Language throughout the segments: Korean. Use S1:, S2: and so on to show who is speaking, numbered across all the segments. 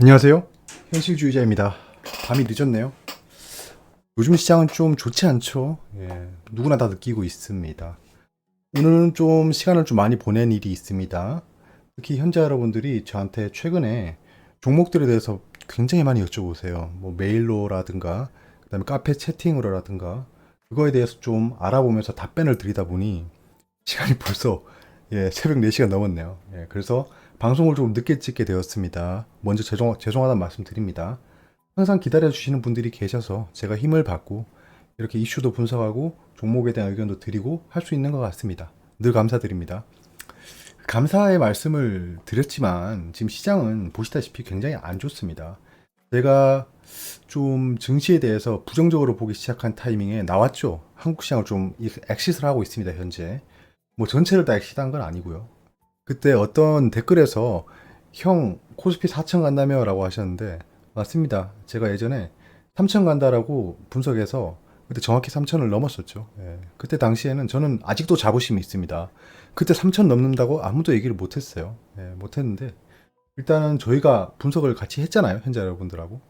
S1: 안녕하세요. 현실주의자입니다. 밤이 늦었네요. 요즘 시장은 좀 좋지 않죠. 누구나 다 느끼고 있습니다. 오늘은 좀 시간을 좀 많이 보낸 일이 있습니다. 특히 현자 여러분들이 저한테 최근에 종목들에 대해서 굉장히 많이 여쭤보세요. 뭐 메일로라든가 그다음에 카페 채팅으로라든가 그거에 대해서 좀 알아보면서 답변을 드리다 보니 시간이 벌써 새벽 4시가 넘었네요. 그래서 방송을 좀 늦게 찍게 되었습니다. 먼저 죄송하다는 말씀 드립니다. 항상 기다려주시는 분들이 계셔서 제가 힘을 받고 이렇게 이슈도 분석하고 종목에 대한 의견도 드리고 할 수 있는 것 같습니다. 늘 감사드립니다. 감사의 말씀을 드렸지만 지금 시장은 보시다시피 굉장히 안 좋습니다. 제가 좀 증시에 대해서 부정적으로 보기 시작한 타이밍에 나왔죠. 한국 시장을 좀 엑시스를 하고 있습니다, 현재. 뭐 전체를 다 엑시트한 건 아니고요. 그때 어떤 댓글에서 형 코스피 4천 간다며 라고 하셨는데 맞습니다. 제가 예전에 3천 간다라고 분석해서 그때 정확히 3천을 넘었었죠. 그때 당시에는 저는 아직도 자부심이 있습니다. 그때 3천 넘는다고 아무도 얘기를 못했어요. 못했는데 일단은 저희가 분석을 같이 했잖아요. 현재 여러분들하고.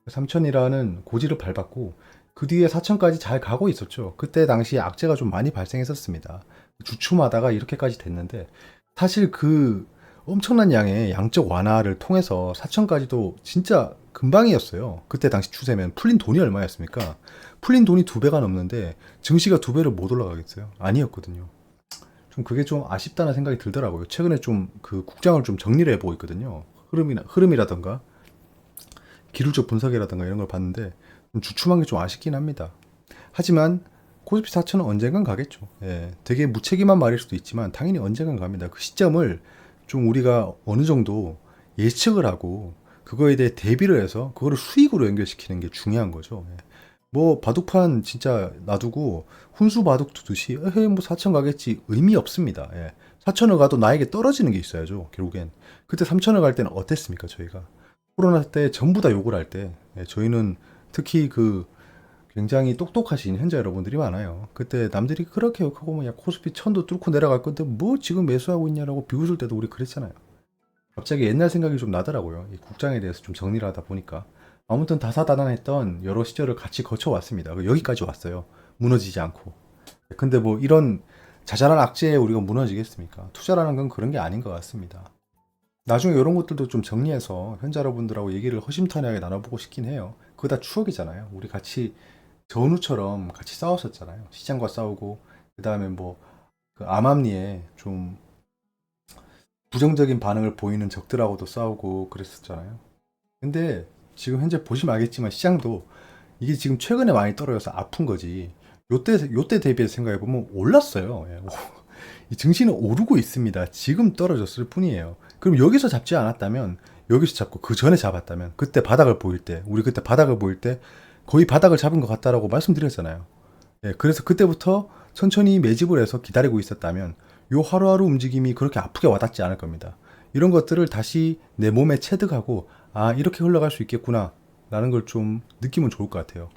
S1: 3천이라는 고지를 밟았고 그 뒤에 4천까지 잘 가고 있었죠. 그때 당시에 악재가 좀 많이 발생했었습니다. 주춤하다가 이렇게까지 됐는데 사실 그 엄청난 양의 양적 완화를 통해서 4천까지도 진짜 금방이었어요. 그때 당시 추세면 풀린 돈이 얼마였습니까? 풀린 돈이 2배가 넘는데 증시가 2배를 못 올라가겠어요? 아니었거든요. 좀 그게 좀 아쉽다는 생각이 들더라고요. 최근에 좀 그 국장을 좀 정리를 해보고 있거든요. 흐름이라던가 기술적 분석이라던가 이런 걸 봤는데 좀 주춤한 게 좀 아쉽긴 합니다. 하지만 코스피 4천은 언젠간 가겠죠. 되게 무책임한 말일 수도 있지만 당연히 언젠간 갑니다. 그 시점을 좀 우리가 어느 정도 예측을 하고 그거에 대해 대비를 해서 그거를 수익으로 연결시키는 게 중요한 거죠. 뭐 바둑판 진짜 놔두고 훈수 바둑 두듯이 뭐 4천 가겠지 의미 없습니다. 4천을 가도 나에게 떨어지는 게 있어야죠. 결국엔 그때 3천을 갈 때는 어땠습니까? 저희가 코로나 때 전부 다 욕을 할 때 저희는 특히 그 굉장히 똑똑하신 현자 여러분들이 많아요. 그때 남들이 그렇게 욕하고 뭐야 코스피 천도 뚫고 내려갈 건데 뭐 지금 매수하고 있냐라고 비웃을 때도 우리 그랬잖아요. 갑자기 옛날 생각이 좀 나더라고요. 이 국장에 대해서 좀 정리를 하다 보니까 아무튼 다사다난했던 여러 시절을 같이 거쳐왔습니다. 여기까지 왔어요. 무너지지 않고. 근데 뭐 이런 자잘한 악재에 우리가 무너지겠습니까? 투자라는 건 그런 게 아닌 것 같습니다. 나중에 이런 것들도 좀 정리해서 현자 여러분들하고 얘기를 허심탄회하게 나눠보고 싶긴 해요. 그거 다 추억이잖아요. 우리 같이 전우처럼 같이 싸웠었잖아요. 시장과 싸우고 그 다음에 뭐그 암암리에 좀 부정적인 반응을 보이는 적들하고도 싸우고 그랬었잖아요. 근데 지금 현재 보시면 알겠지만 시장도 이게 지금 최근에 많이 떨어져서 아픈 거지. 요때 대비해서 생각해보면 올랐어요. 이 증시는 오르고 있습니다. 지금 떨어졌을 뿐이에요. 그럼 여기서 잡지 않았다면 여기서 잡고 그 전에 잡았다면 그때 바닥을 보일 때 우리 그때 바닥을 보일 때 거의 바닥을 잡은 것 같다라고 말씀드렸잖아요. 그래서 그때부터 천천히 매집을 해서 기다리고 있었다면 요 하루하루 움직임이 그렇게 아프게 와닿지 않을 겁니다. 이런 것들을 다시 내 몸에 체득하고 아 이렇게 흘러갈 수 있겠구나 라는 걸 좀 느끼면 좋을 것 같아요.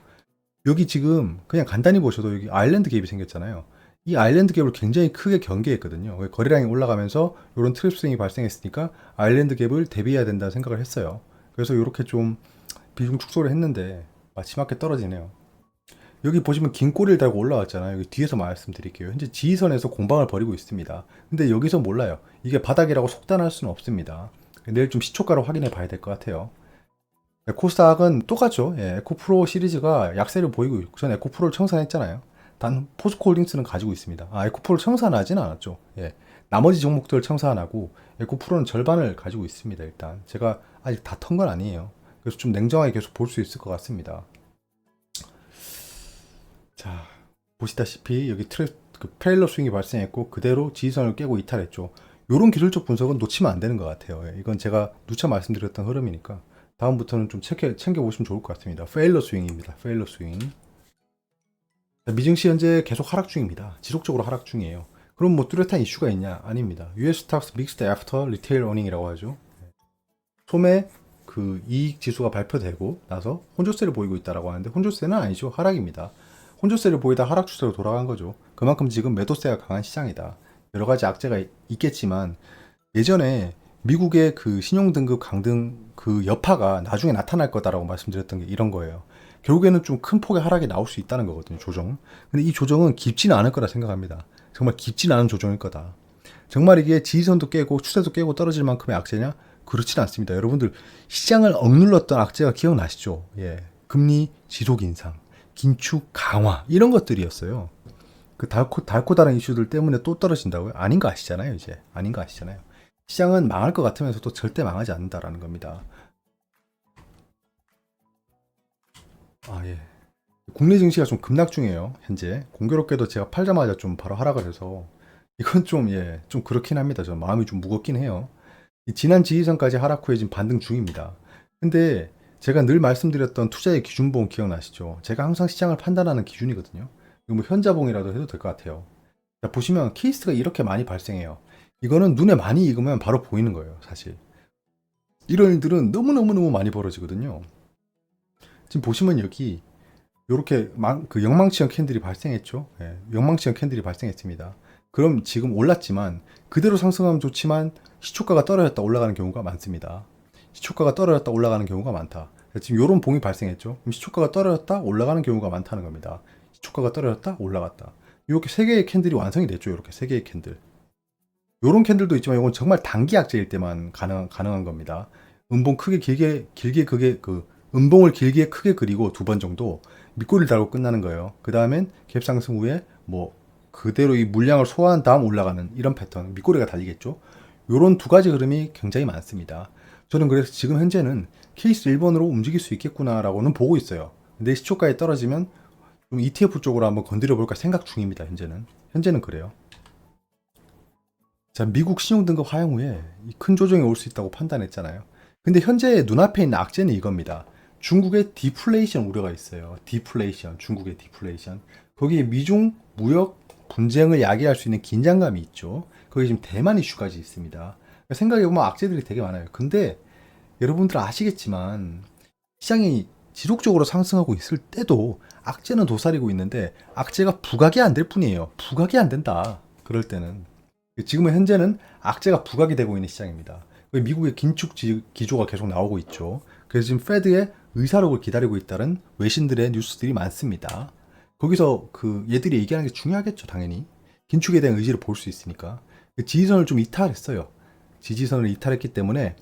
S1: 여기 지금 그냥 간단히 보셔도 여기 아일랜드 갭이 생겼잖아요. 이 아일랜드 갭을 굉장히 크게 경계했거든요. 거래량이 올라가면서 이런 트랩 스윙이 발생했으니까 아일랜드 갭을 대비해야 된다 생각을 했어요. 그래서 이렇게 좀 비중 축소를 했는데 마지막에 떨어지네요. 여기 보시면 긴 꼬리를 달고 올라왔잖아요. 여기 뒤에서 말씀드릴게요. 현재 지지선에서 공방을 벌이고 있습니다. 근데 여기서 몰라요. 이게 바닥이라고 속단할 수는 없습니다. 내일 좀 시초가로 확인해 봐야 될 것 같아요. 에코스닥은 똑같죠. 에코프로 시리즈가 약세를 보이고 있고 전 에코프로를 청산했잖아요. 단 포스코홀딩스는 가지고 있습니다. 에코프로를 청산하지는 않았죠. 나머지 종목들을 청산하고 에코프로는 절반을 가지고 있습니다. 일단 제가 아직 다 턴 건 아니에요. 그래서 좀 냉정하게 계속 볼 수 있을 것 같습니다. 자, 보시다시피 여기 그 페일러 스윙이 발생했고 그대로 지지선을 깨고 이탈했죠. 이런 기술적 분석은 놓치면 안 되는 것 같아요. 이건 제가 누차 말씀드렸던 흐름이니까 다음부터는 좀 챙겨보시면 좋을 것 같습니다. 페일러 스윙입니다. 페일러 스윙. 미증시 현재 계속 하락 중입니다. 지속적으로 하락 중이에요. 그럼 뭐 뚜렷한 이슈가 있냐? 아닙니다. US 스탁스 믹스드 애프터 리테일 어닝이라고 하죠. 소매 그 이익 지수가 발표되고 나서 혼조세를 보이고 있다라고 하는데 혼조세는 아니죠. 하락입니다. 혼조세를 보이다 하락 추세로 돌아간 거죠. 그만큼 지금 매도세가 강한 시장이다. 여러 가지 악재가 있겠지만 예전에 미국의 그 신용등급 강등 그 여파가 나중에 나타날 거다라고 말씀드렸던 게 이런 거예요. 결국에는 좀 큰 폭의 하락이 나올 수 있다는 거거든요, 조정. 근데 이 조정은 깊지는 않을 거라 생각합니다. 정말 깊지는 않은 조정일 거다. 정말 이게 지지선도 깨고 추세도 깨고 떨어질 만큼의 악재냐? 그렇진 않습니다. 여러분들 시장을 억눌렀던 악재가 기억나시죠? 예. 금리 지속 인상, 긴축 강화 이런 것들이었어요. 그 달고 다른 이슈들 때문에 또 떨어진다고요? 아닌 거 아시잖아요, 이제. 아닌 거 아시잖아요. 시장은 망할 것 같으면서도 절대 망하지 않는다라는 겁니다. 아, 예. 국내 증시가 좀 급락 중이에요, 현재. 공교롭게도 제가 팔자마자 좀 바로 하락을 해서 이건 좀, 예, 좀 그렇긴 합니다. 저 마음이 좀 무겁긴 해요. 지난 지지선까지 하락 후에 지금 반등 중입니다. 근데 제가 늘 말씀드렸던 투자의 기준봉 기억나시죠? 제가 항상 시장을 판단하는 기준이거든요. 이거 뭐 현자봉이라도 해도 될 것 같아요. 자, 보시면 케이스가 이렇게 많이 발생해요. 이거는 눈에 많이 익으면 바로 보이는 거예요, 사실. 이런 일들은 너무너무너무 많이 벌어지거든요. 지금 보시면 여기 이렇게 그 영망치형 캔들이 발생했죠. 예, 영망치형 캔들이 발생했습니다. 그럼 지금 올랐지만 그대로 상승하면 좋지만 시초가가 떨어졌다 올라가는 경우가 많습니다. 시초가가 떨어졌다 올라가는 경우가 많다. 지금 이런 봉이 발생했죠. 그럼 시초가가 떨어졌다 올라가는 경우가 많다는 겁니다. 시초가가 떨어졌다 올라갔다. 이렇게 세 개의 캔들이 완성이 됐죠. 이렇게 세 개의 캔들. 이런 캔들도 있지만 이건 정말 단기 악재일 때만 가능한 겁니다. 음봉 크게 길게 크게 음봉을 길게 크게 그리고 두 번 정도 밑꼬리를 달고 끝나는 거예요. 그 다음엔 갭 상승 후에 뭐 그대로 이 물량을 소화한 다음 올라가는 이런 패턴, 밑꼬리가 달리겠죠. 요런 두 가지 흐름이 굉장히 많습니다. 저는 그래서 지금 현재는 케이스 1번으로 움직일 수 있겠구나라고는 보고 있어요. 근데 시초가에 떨어지면 좀 ETF 쪽으로 한번 건드려 볼까 생각 중입니다. 현재는 그래요. 자, 미국 신용등급 하향 후에 큰 조정이 올 수 있다고 판단했잖아요. 근데 현재 눈앞에 있는 악재는 이겁니다. 중국의 디플레이션 우려가 있어요. 디플레이션, 중국의 디플레이션. 거기에 미중 무역 분쟁을 야기할 수 있는 긴장감이 있죠. 거기 지금 대만 이슈까지 있습니다. 생각해보면 악재들이 되게 많아요. 근데 여러분들 아시겠지만 시장이 지속적으로 상승하고 있을 때도 악재는 도사리고 있는데 악재가 부각이 안 될 뿐이에요. 부각이 안 된다. 그럴 때는. 지금은 현재는 악재가 부각이 되고 있는 시장입니다. 미국의 긴축 기조가 계속 나오고 있죠. 그래서 지금 페드의 의사록을 기다리고 있다는 외신들의 뉴스들이 많습니다. 거기서 그 얘들이 얘기하는 게 중요하겠죠, 당연히. 긴축에 대한 의지를 볼 수 있으니까. 지지선을 좀 이탈했어요. 지지선을 이탈했기 때문에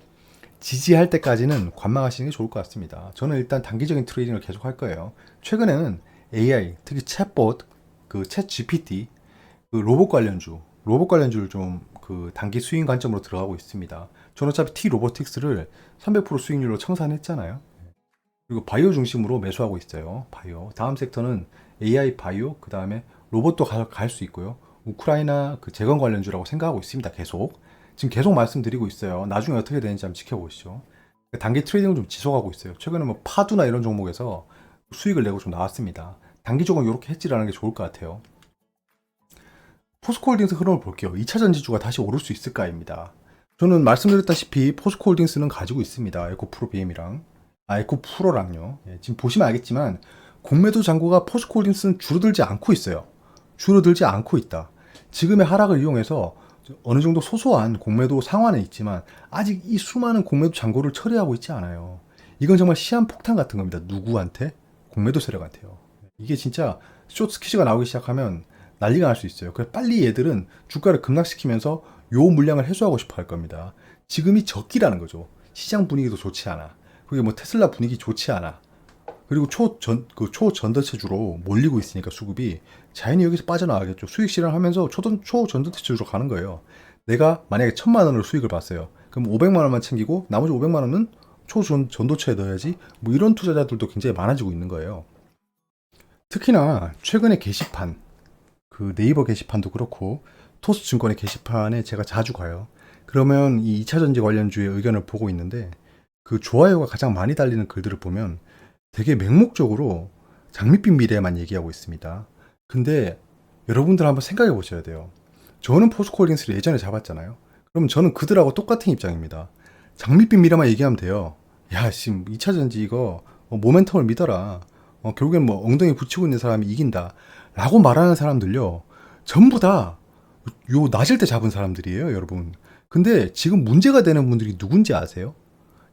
S1: 지지할 때까지는 관망하시는 게 좋을 것 같습니다. 저는 일단 단기적인 트레이딩을 계속 할 거예요. 최근에는 AI, 특히 챗봇, 그 챗 GPT, 그 로봇 관련주를 좀 그 단기 수익 관점으로 들어가고 있습니다. 저는 어차피 T 로보틱스를 300% 수익률로 청산했잖아요. 그리고 바이오 중심으로 매수하고 있어요. 바이오. 다음 섹터는 AI 바이오, 그 다음에 로봇도 갈 수 있고요. 우크라이나 그 재건 관련주라고 생각하고 있습니다. 지금 계속 말씀드리고 있어요. 나중에 어떻게 되는지 한번 지켜보시죠. 단기 트레이딩을 좀 지속하고 있어요. 최근에 뭐 파두나 이런 종목에서 수익을 내고 좀 나왔습니다. 단기적으로 이렇게 해지라는 게 좋을 것 같아요. 포스코홀딩스 흐름을 볼게요. 2차전 지주가 다시 오를 수 있을까입니다. 저는 말씀드렸다시피 포스코홀딩스는 가지고 있습니다. 에코프로 BM이랑 에코프로랑요. 예, 지금 보시면 알겠지만 공매도 잔고가 포스코홀딩스는 줄어들지 않고 있어요. 줄어들지 않고 있다. 지금의 하락을 이용해서 어느 정도 소소한 공매도 상환은 있지만 아직 이 수많은 공매도 잔고를 처리하고 있지 않아요. 이건 정말 시한폭탄 같은 겁니다. 누구한테? 공매도 세력한테요. 이게 진짜 숏 스퀴즈가 나오기 시작하면 난리가 날 수 있어요. 그래서 빨리 얘들은 주가를 급락시키면서 요 물량을 해소하고 싶어 할 겁니다. 지금이 적기라는 거죠. 시장 분위기도 좋지 않아. 그게 뭐 테슬라 분위기 좋지 않아. 그리고 초전도체주로 몰리고 있으니까 수급이 자연히 여기서 빠져나가겠죠. 수익 실현하면서 초전도체주로 가는 거예요. 내가 만약에 1,000만 원을 수익을 봤어요. 그럼 500만 원만 챙기고 나머지 500만 원은 초전도체에 넣어야지. 뭐 이런 투자자들도 굉장히 많아지고 있는 거예요. 특히나 최근에 게시판, 그 네이버 게시판도 그렇고 토스증권의 게시판에 제가 자주 가요. 그러면 이 2차전지 관련주의 의견을 보고 있는데 그 좋아요가 가장 많이 달리는 글들을 보면 되게 맹목적으로 장밋빛 미래만 얘기하고 있습니다. 근데 여러분들 한번 생각해 보셔야 돼요. 저는 포스코홀딩스를 예전에 잡았잖아요. 그럼 저는 그들하고 똑같은 입장입니다. 장밋빛 미래만 얘기하면 돼요. 야, 지금 2차전지 이거 모멘텀을 믿어라. 결국엔 뭐 엉덩이 붙이고 있는 사람이 이긴다. 라고 말하는 사람들요. 전부 다 요 낮을 때 잡은 사람들이에요, 여러분. 근데 지금 문제가 되는 분들이 누군지 아세요?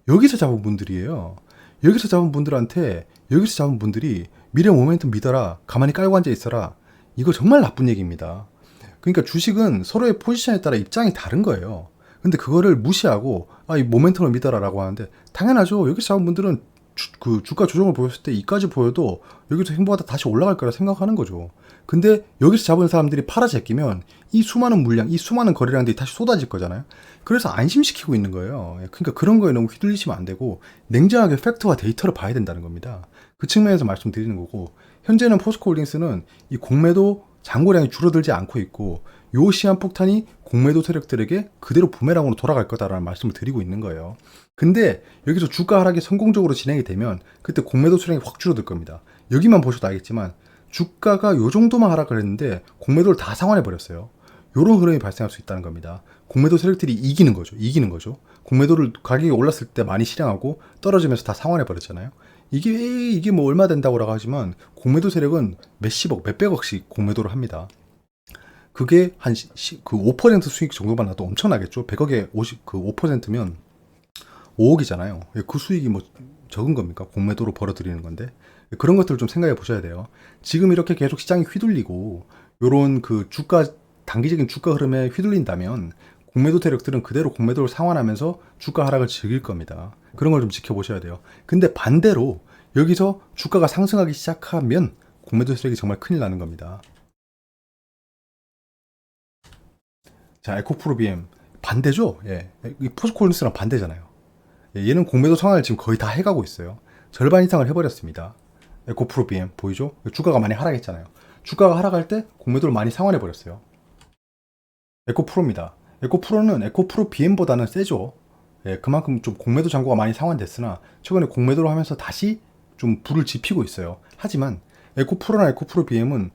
S1: 여기서 잡은 분들이에요. 여기서 잡은 분들한테, 여기서 잡은 분들이 미래 모멘텀 믿어라, 가만히 깔고 앉아 있어라. 이거 정말 나쁜 얘기입니다. 그러니까 주식은 서로의 포지션에 따라 입장이 다른 거예요. 근데 그거를 무시하고 이 모멘텀을 믿어라라고 하는데, 당연하죠. 여기서 잡은 분들은 그 주가 조정을 보였을 때 이까지 보여도 여기서 행보하다 다시 올라갈 거라 생각하는 거죠. 근데 여기서 잡은 사람들이 팔아 제끼면 이 수많은 물량, 이 수많은 거래량들이 다시 쏟아질 거잖아요. 그래서 안심시키고 있는 거예요. 그러니까 그런 거에 너무 휘둘리시면 안 되고 냉정하게 팩트와 데이터를 봐야 된다는 겁니다. 그 측면에서 말씀드리는 거고, 현재는 포스코홀딩스는 이 공매도 잔고량이 줄어들지 않고 있고, 요 시한 폭탄이 공매도 세력들에게 그대로 부메랑으로 돌아갈 거다라는 말씀을 드리고 있는 거예요. 근데 여기서 주가 하락이 성공적으로 진행이 되면 그때 공매도 수량이 확 줄어들 겁니다. 여기만 보셔도 알겠지만 주가가 요 정도만 하락을 했는데 공매도를 다 상환해 버렸어요. 요런 흐름이 발생할 수 있다는 겁니다. 공매도 세력들이 이기는 거죠. 공매도를 가격이 올랐을 때 많이 실행하고 떨어지면서 다 상환해 버렸잖아요. 이게 뭐 얼마 된다고라고 하지만 공매도 세력은 몇십억, 몇백억씩 공매도를 합니다. 그게 한 그 5% 수익 정도만 나도 엄청나겠죠. 100억에 5%면 5억이잖아요. 그 수익이 뭐 적은 겁니까? 공매도로 벌어들이는 건데. 그런 것들을 좀 생각해 보셔야 돼요. 지금 이렇게 계속 시장이 휘둘리고 요런 그 단기적인 주가 흐름에 휘둘린다면 공매도 세력들은 그대로 공매도를 상환하면서 주가 하락을 즐길 겁니다. 그런 걸 좀 지켜보셔야 돼요. 근데 반대로 여기서 주가가 상승하기 시작하면 공매도 세력이 정말 큰일 나는 겁니다. 자, 에코프로 BM 반대죠? 예. 이 포스코홀딩스랑 반대잖아요. 예, 얘는 공매도 상환을 지금 거의 다 해가고 있어요. 절반 이상을 해버렸습니다. 에코프로 BM 보이죠? 주가가 많이 하락했잖아요. 주가가 하락할 때 공매도를 많이 상환해버렸어요. 에코프로입니다. 에코프로는 에코프로 BM보다는 세죠. 예, 그만큼 좀 공매도 잔고가 많이 상환됐으나 최근에 공매도를 하면서 다시 좀 불을 지피고 있어요. 하지만 에코프로나 에코프로 BM은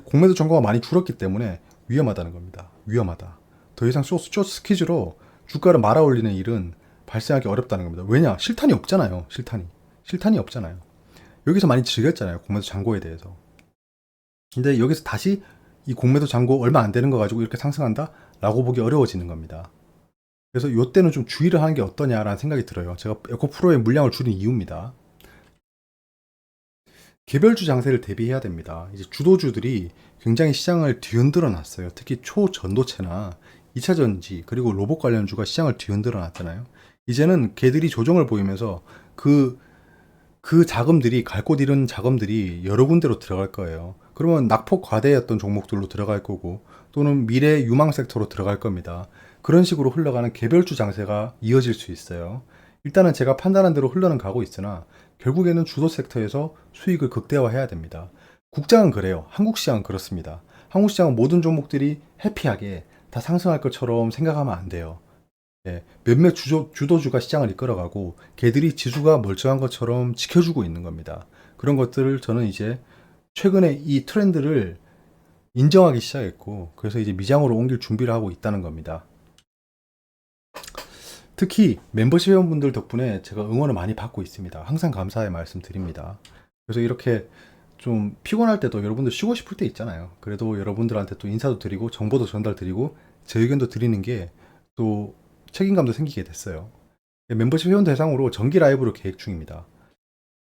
S1: 공매도 잔고가 많이 줄었기 때문에 위험하다는 겁니다. 위험하다. 더 이상 쇼트 스퀴즈로 주가를 말아올리는 일은 발생하기 어렵다는 겁니다. 왜냐? 실탄이 없잖아요. 실탄이 없잖아요. 여기서 많이 즐겼잖아요. 공매도 잔고에 대해서. 근데 여기서 다시 이 공매도 잔고 얼마 안 되는 거 가지고 이렇게 상승한다? 라고 보기 어려워지는 겁니다. 그래서 이때는 좀 주의를 하는 게 어떠냐라는 생각이 들어요. 제가 에코프로의 물량을 줄인 이유입니다. 개별주 장세를 대비해야 됩니다. 이제 주도주들이 굉장히 시장을 뒤흔들어 놨어요. 특히 초전도체나 2차전지 그리고 로봇 관련주가 시장을 뒤흔들어 놨잖아요. 이제는 걔들이 조정을 보이면서 그 자금들이, 갈 곳 잃은 자금들이 여러 군데로 들어갈 거예요. 그러면 낙폭 과대였던 종목들로 들어갈 거고, 또는 미래 유망 섹터로 들어갈 겁니다. 그런 식으로 흘러가는 개별주 장세가 이어질 수 있어요. 일단은 제가 판단한 대로 흘러는 가고 있으나 결국에는 주도 섹터에서 수익을 극대화해야 됩니다. 국장은 그래요. 한국 시장은 그렇습니다. 한국 시장은 모든 종목들이 해피하게 다 상승할 것처럼 생각하면 안 돼요. 예, 몇몇 주도주가 시장을 이끌어가고 걔들이 지수가 멀쩡한 것처럼 지켜주고 있는 겁니다. 그런 것들을 저는 이제 최근에 이 트렌드를 인정하기 시작했고, 그래서 이제 미장으로 옮길 준비를 하고 있다는 겁니다. 특히 멤버십 회원분들 덕분에 제가 응원을 많이 받고 있습니다. 항상 감사의 말씀 드립니다. 그래서 이렇게 좀 피곤할 때도 여러분들 쉬고 싶을 때 있잖아요. 그래도 여러분들한테 또 인사도 드리고 정보도 전달드리고 제 의견도 드리는 게 또 책임감도 생기게 됐어요. 멤버십 회원 대상으로 정기 라이브를 계획 중입니다.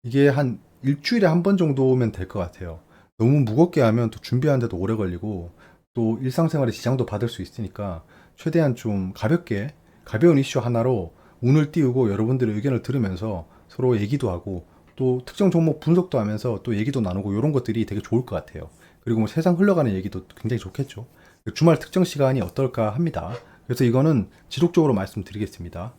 S1: 이게 한 일주일에 한 번 정도면 될 것 같아요. 너무 무겁게 하면 또 준비하는데도 오래 걸리고 또 일상생활에 지장도 받을 수 있으니까 최대한 좀 가벼운 이슈 하나로 운을 띄우고 여러분들의 의견을 들으면서 서로 얘기도 하고 또 특정 종목 분석도 하면서 또 얘기도 나누고 이런 것들이 되게 좋을 것 같아요. 그리고 뭐 세상 흘러가는 얘기도 굉장히 좋겠죠. 주말 특정 시간이 어떨까 합니다. 그래서 이거는 지속적으로 말씀드리겠습니다.